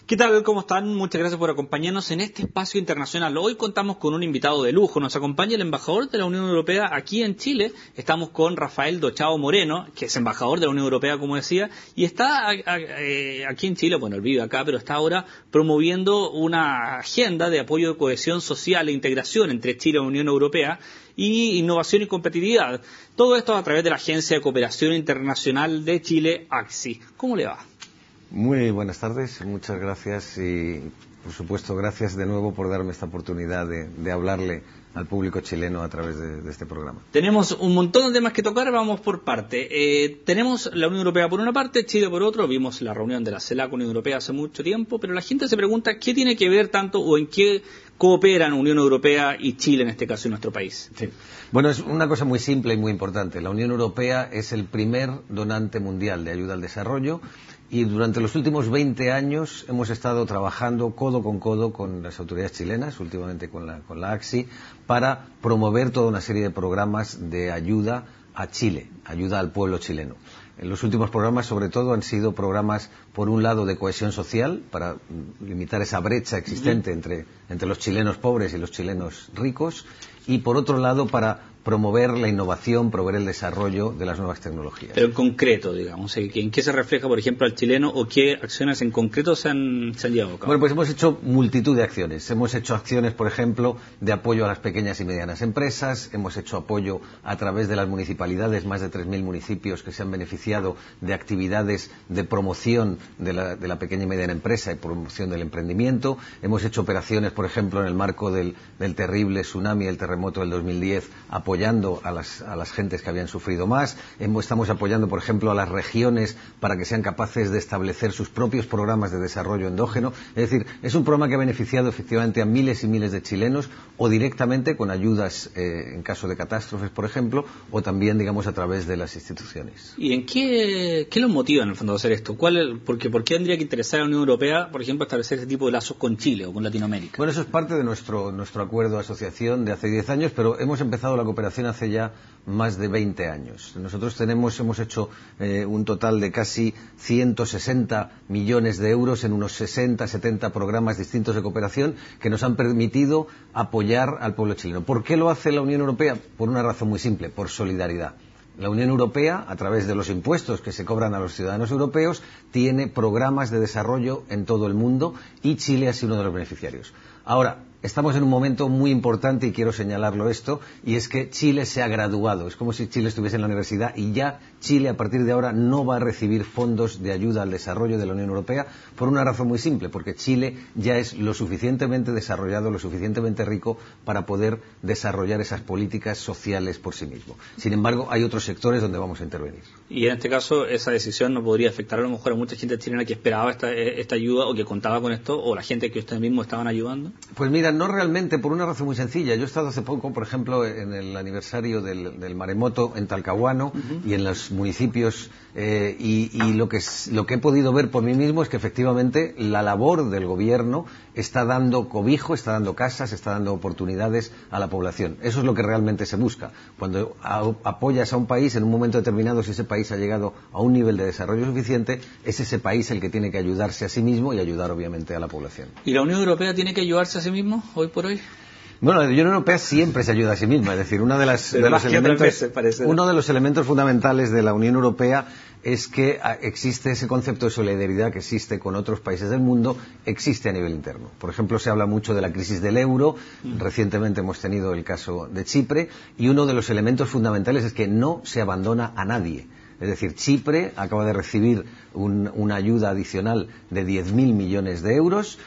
¿Qué tal? ¿Cómo están? Muchas gracias por acompañarnos en este espacio internacional. Hoy contamos con un invitado de lujo. Nos acompaña el embajador de la Unión Europea aquí en Chile. Estamos con Rafael Dochao Moreno, que es embajador de la Unión Europea, como decía, y está aquí en Chile, bueno, él vive acá, pero está ahora promoviendo una agenda de apoyo de cohesión social e integración entre Chile y la Unión Europea y innovación y competitividad. Todo esto a través de la Agencia de Cooperación Internacional de Chile, ACSI. ¿Cómo le va? Muy buenas tardes, muchas gracias y, por supuesto, gracias de nuevo por darme esta oportunidad de hablarle al público chileno a través de este programa. Tenemos un montón de temas que tocar, vamos por parte. Tenemos la Unión Europea por una parte, Chile por otro. Vimos la reunión de la CELAC Unión Europea hace mucho tiempo, pero la gente se pregunta qué tiene que ver tanto o en qué cooperan Unión Europea y Chile, en este caso, en nuestro país. Sí. Bueno, es una cosa muy simple y muy importante. La Unión Europea es el primer donante mundial de ayuda al desarrollo y durante los últimos 20 años hemos estado trabajando codo con las autoridades chilenas, últimamente con la ACSI, para promover toda una serie de programas de ayuda a Chile, ayuda al pueblo chileno. Los últimos programas, sobre todo, han sido programas, por un lado, de cohesión social, para limitar esa brecha existente entre los chilenos pobres y los chilenos ricos, y, por otro lado, para promover la innovación, promover el desarrollo de las nuevas tecnologías. Pero en concreto, digamos, ¿en qué se refleja, por ejemplo, al chileno o qué acciones en concreto se han llevado a cabo? Bueno, pues hemos hecho multitud de acciones. Hemos hecho acciones, por ejemplo, de apoyo a las pequeñas y medianas empresas, hemos hecho apoyo a través de las municipalidades, más de 3.000 municipios que se han beneficiado de actividades de promoción de la pequeña y mediana empresa y promoción del emprendimiento. Hemos hecho operaciones, por ejemplo, en el marco del terrible tsunami, el terremoto del 2010, apoyando a las gentes que habían sufrido más. Estamos apoyando, por ejemplo, a las regiones para que sean capaces de establecer sus propios programas de desarrollo endógeno. Es decir, es un programa que ha beneficiado efectivamente a miles y miles de chilenos, o directamente con ayudas en caso de catástrofes, por ejemplo, o también, digamos, a través de las instituciones. ¿Y en qué los motiva, en el fondo, a hacer esto? ¿Por qué tendría que interesar a la Unión Europea, por ejemplo, establecer este tipo de lazos con Chile o con Latinoamérica? Bueno, eso es parte de nuestro acuerdo de asociación de hace 10 años, pero hemos empezado la cooperación hace ya más de 20 años. Nosotros hemos hecho un total de casi 160 millones de euros en unos 60, 70 programas distintos de cooperación que nos han permitido apoyar al pueblo chileno. ¿Por qué lo hace la Unión Europea? Por una razón muy simple, por solidaridad. La Unión Europea, a través de los impuestos que se cobran a los ciudadanos europeos, tiene programas de desarrollo en todo el mundo y Chile ha sido uno de los beneficiarios. Ahora, estamos en un momento muy importante y quiero señalarlo esto, y es que Chile se ha graduado. Es como si Chile estuviese en la universidad y ya Chile a partir de ahora no va a recibir fondos de ayuda al desarrollo de la Unión Europea por una razón muy simple, porque Chile ya es lo suficientemente desarrollado, lo suficientemente rico para poder desarrollar esas políticas sociales por sí mismo. Sin embargo, hay otros sectores donde vamos a intervenir. Y en este caso, esa decisión no podría afectar a lo mejor a mucha gente chilena que esperaba esta ayuda o que contaba con esto, o la gente que ustedes mismos estaban ayudando. Pues mira, no realmente, por una razón muy sencilla. Yo he estado hace poco, por ejemplo, en el aniversario del maremoto en Talcahuano y en los municipios, y lo que he podido ver por mí mismo es que efectivamente la labor del gobierno está dando cobijo, está dando casas, está dando oportunidades a la población. Eso es lo que realmente se busca. Cuando apoyas a un país en un momento determinado, si ese país ha llegado a un nivel de desarrollo suficiente, es ese país el que tiene que ayudarse a sí mismo y ayudar obviamente a la población. ¿Y la Unión Europea tiene que ayudarse a sí mismo hoy por hoy? Bueno, la Unión Europea siempre se ayuda a sí misma, es decir, uno de los elementos fundamentales de la Unión Europea es que existe ese concepto de solidaridad que existe con otros países del mundo, existe a nivel interno. Por ejemplo, se habla mucho de la crisis del euro, recientemente hemos tenido el caso de Chipre, y uno de los elementos fundamentales es que no se abandona a nadie. Es decir, Chipre acaba de recibir una ayuda adicional de 10.000 millones de euros.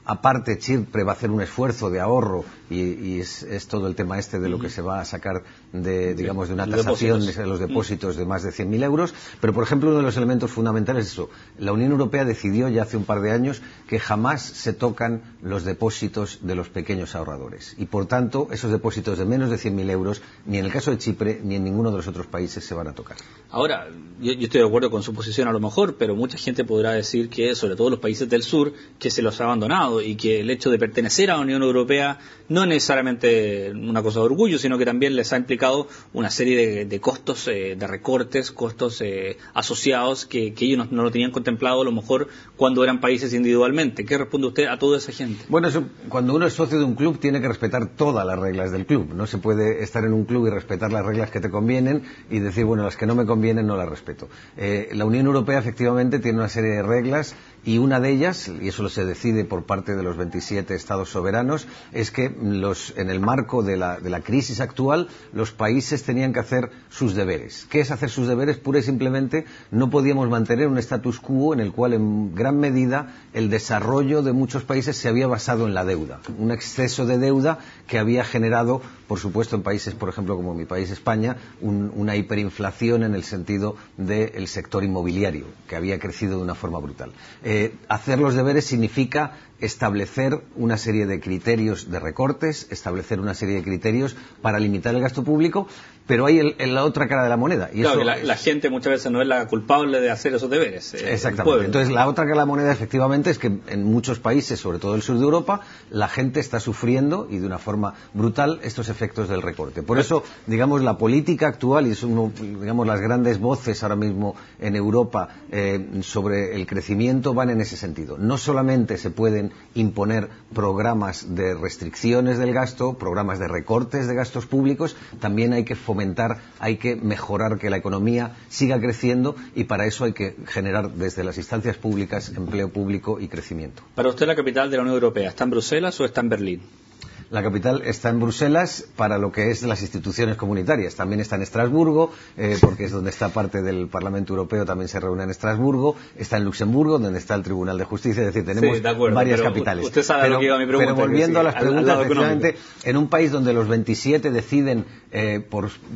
Aparte, Chipre va a hacer un esfuerzo de ahorro y es todo el tema de lo que se va a sacar de una tasación de los depósitos de más de 100.000 euros. Pero, por ejemplo, uno de los elementos fundamentales es eso. La Unión Europea decidió ya hace un par de años que jamás se tocan los depósitos de los pequeños ahorradores. Y, por tanto, esos depósitos de menos de 100.000 euros, ni en el caso de Chipre, ni en ninguno de los otros países se van a tocar. Ahora, yo estoy de acuerdo con su posición a lo mejor, pero mucha gente podrá decir que, sobre todo los países del sur, que se los ha abandonado. mundo y que el hecho de pertenecer a la Unión Europea no es necesariamente una cosa de orgullo, sino que también les ha implicado una serie de costos, de recortes, costos asociados que ellos no lo tenían contemplado a lo mejor cuando eran países individualmente. ¿Qué responde usted a toda esa gente? Bueno, cuando uno es socio de un club tiene que respetar todas las reglas del club. No se puede estar en un club y respetar las reglas que te convienen y decir, bueno, las que no me convienen no las respeto. La Unión Europea efectivamente tiene una serie de reglas y una de ellas, y eso se decide por parte de los 27 Estados soberanos, es que en el marco de la crisis actual los países tenían que hacer sus deberes. ¿Qué es hacer sus deberes? Pura y simplemente no podíamos mantener un status quo en el cual en gran medida el desarrollo de muchos países se había basado en la deuda. Un exceso de deuda que había generado, por supuesto, en países, por ejemplo, como mi país España, una hiperinflación en el sentido del sector inmobiliario, que había crecido de una forma brutal. Hacer los deberes significa establecer una serie de criterios de recortes, establecer una serie de criterios para limitar el gasto público, pero hay la otra cara de la moneda. Y claro, que la gente muchas veces no es la culpable de hacer esos deberes. Exactamente. Entonces, la otra cara de la moneda, efectivamente, es que en muchos países, sobre todo el sur de Europa, la gente está sufriendo, y de una forma brutal, estos efectos del recorte. Por eso, digamos, la política actual, y es digamos, las grandes voces ahora mismo en Europa sobre el crecimiento, van en ese sentido. No solamente se pueden imponer programas de restricciones del gasto, programas de recortes de gastos públicos, también hay que fomentar, hay que mejorar que la economía siga creciendo y para eso hay que generar desde las instancias públicas empleo público y crecimiento. Para usted la capital de la Unión Europea, ¿está en Bruselas o está en Berlín? La capital está en Bruselas para lo que es las instituciones comunitarias. También está en Estrasburgo, porque es donde está parte del Parlamento Europeo, también se reúne en Estrasburgo. Está en Luxemburgo, donde está el Tribunal de Justicia. Es decir, tenemos varias capitales. Usted sabe lo que iba a mi pregunta. Pero volviendo a las preguntas, efectivamente, en un país donde los 27 deciden,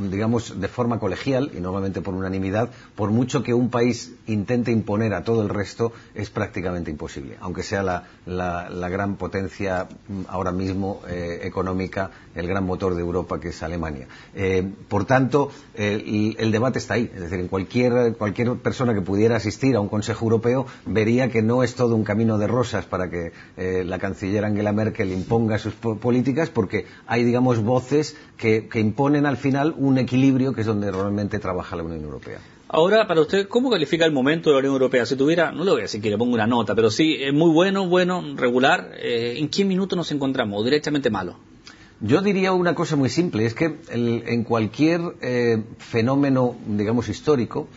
digamos, de forma colegial, y normalmente por unanimidad, por mucho que un país intente imponer a todo el resto, es prácticamente imposible. Aunque sea la gran potencia ahora mismo económica, el gran motor de Europa, que es Alemania. Por tanto, el debate está ahí. Es decir, en cualquier persona que pudiera asistir a un Consejo Europeo vería que no es todo un camino de rosas para que la canciller Angela Merkel imponga sus políticas, porque hay, digamos, voces que imponen al final un equilibrio que es donde realmente trabaja la Unión Europea. Ahora, para usted, ¿cómo califica el momento de la Unión Europea? Si tuviera, no le voy a decir que le ponga una nota, pero sí, muy bueno, regular, ¿en qué minuto nos encontramos? ¿O directamente malo? Yo diría una cosa muy simple, es que en cualquier fenómeno, digamos, histórico,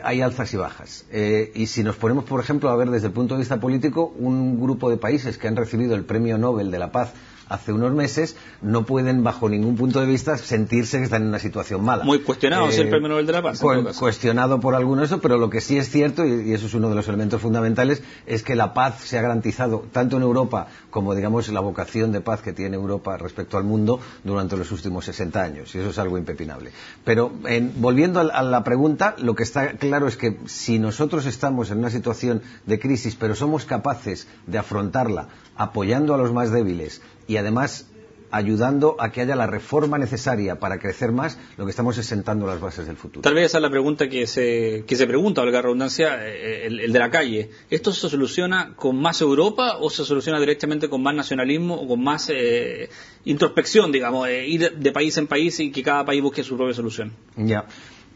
hay alzas y bajas. Y si nos ponemos, por ejemplo, a ver desde el punto de vista político, un grupo de países que han recibido el Premio Nobel de la Paz hace unos meses, no pueden, bajo ningún punto de vista, sentirse que están en una situación mala. Muy cuestionado el Premio Nobel de la Paz. Cuestionado por algunos eso, pero lo que sí es cierto, y eso es uno de los elementos fundamentales, es que la paz se ha garantizado tanto en Europa como, digamos, la vocación de paz que tiene Europa respecto al mundo durante los últimos 60 años, y eso es algo impepinable. Pero, volviendo a la pregunta, lo que está claro es que si nosotros estamos en una situación de crisis, pero somos capaces de afrontarla apoyando a los más débiles y además ayudando a que haya la reforma necesaria para crecer más, lo que estamos es sentando las bases del futuro. Tal vez esa es la pregunta que se pregunta, valga la redundancia, el de la calle. ¿Esto se soluciona con más Europa o se soluciona directamente con más nacionalismo o con más introspección, digamos, ir de país en país y que cada país busque su propia solución? Ya.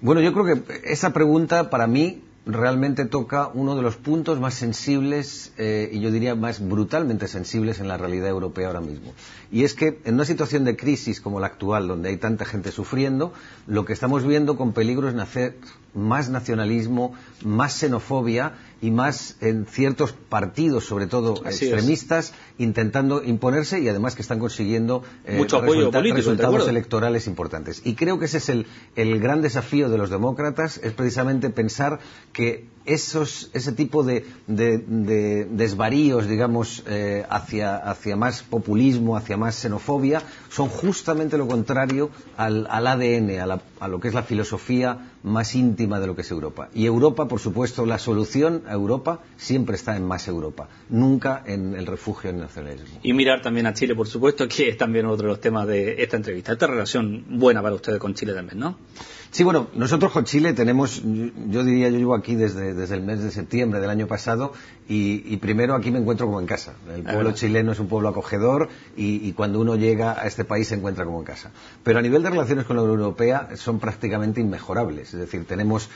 Bueno, yo creo que esa pregunta, para mí, realmente toca uno de los puntos más sensibles y yo diría más brutalmente sensibles en la realidad europea ahora mismo. Y es que en una situación de crisis como la actual, donde hay tanta gente sufriendo, lo que estamos viendo con peligro es nacer más nacionalismo, más xenofobia y más en ciertos partidos, sobre todo extremistas, intentando imponerse y además que están consiguiendo mucho apoyo político, resultados electorales importantes. Y creo que ese es el gran desafío de los demócratas, es precisamente pensar que ese tipo de desvaríos, digamos, hacia más populismo, hacia más xenofobia, son justamente lo contrario al ADN, a lo que es la filosofía más íntima de lo que es Europa. Y Europa, por supuesto, la solución a Europa siempre está en más Europa, nunca en el refugio del nacionalismo. Y mirar también a Chile, por supuesto, que es también otro de los temas de esta entrevista. Esta relación buena para ustedes con Chile también, ¿no? Sí, bueno, nosotros con Chile tenemos, yo diría, yo llevo aquí desde desde el mes de septiembre del año pasado y primero aquí me encuentro como en casa. El pueblo chileno es un pueblo acogedor y cuando uno llega a este país se encuentra como en casa. Pero a nivel de relaciones con la Unión Europea son prácticamente inmejorables. Es decir, tenemos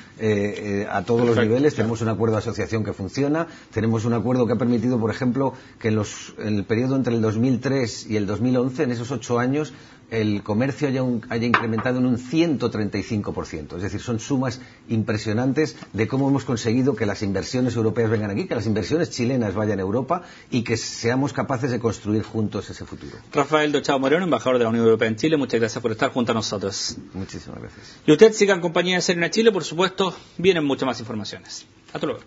a todos los niveles, tenemos un acuerdo de asociación que funciona, tenemos un acuerdo que ha permitido, por ejemplo, que en el periodo entre el 2003 y el 2011, en esos 8 años, el comercio haya incrementado en un 135%. Es decir, son sumas impresionantes de cómo hemos conseguido que las inversiones europeas vengan aquí, que las inversiones chilenas vayan a Europa y que seamos capaces de construir juntos ese futuro. Rafael Dochao Moreno, embajador de la Unión Europea en Chile, muchas gracias por estar junto a nosotros. Muchísimas gracias. Y usted siga en compañía de Serena Chile, por supuesto, vienen muchas más informaciones. Hasta luego.